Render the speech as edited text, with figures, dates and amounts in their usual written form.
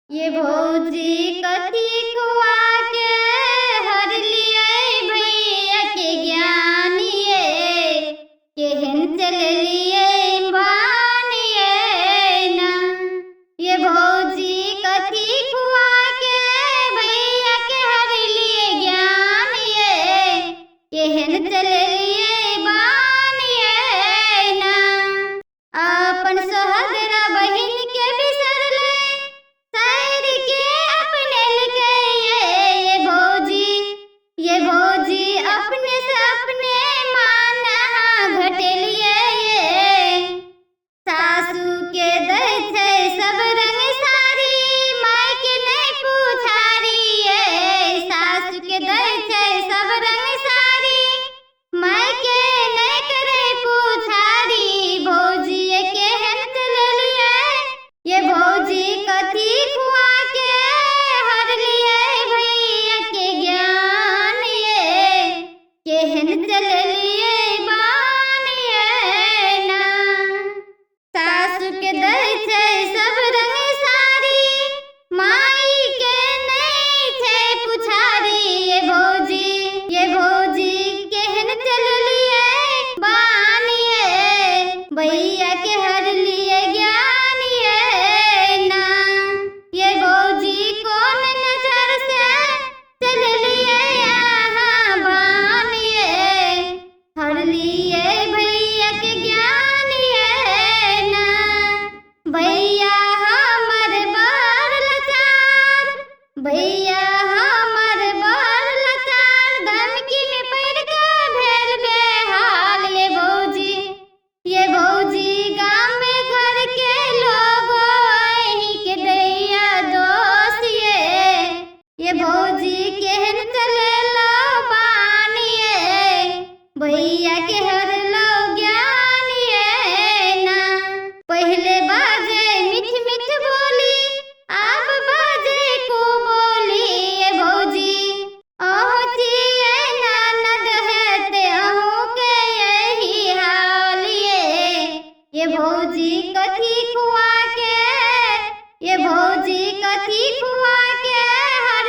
ये भौजी कथी खुआ के हर लिए भैया के ज्ञान ये केहन चल लिए बानिए ना। ये भौजी कथी खुआ के भैया के हर लिए ज्ञान ये केहन चल लिए बानिए ना। अपन सोहदरा बहिन के बिसर ले सैर के अपने लगे ये भौजी अपने से अपने माना घटेलिए ये सासू के दै छै सब रंग सारी माय के नहीं पुछारी ये सासू के दै छै सब रंग सारी माय के नहीं करे पुछारी भौजी ये केहन चललिए ये भौजी कथी खुआ के हर लिए भैया के ज्ञान ये केहन चललिए बानिए ना। सासु के दै छै सब रंग सारी माई के नहीं छै पुछारी ये भौजी केहन चललिए बानिए भैया के हर लिए ज्ञान ये ना। ये भौजी कौन नजर से चल लिए यहाँ बानिए हर लिए भैया के ज्ञान ये ना। भैया हमर बड़ लाचार भैया हमर बड़ लाचार धमकी में पड़ के भेल बेहाल ये भौजी गाँव में घर के लोग अहीं के दैया दोस्त ये भौजी केहन चले लो बानिए भैया के हर लो ज्ञान ये ना। पहले बाजे मीठ मीठ बोली अब बाजे को बोली ये भौजी अहो चिए ननद है ते अहो के यही हाल ये भौजी कथी खुआ के ये भौजी कथी खुआ के हर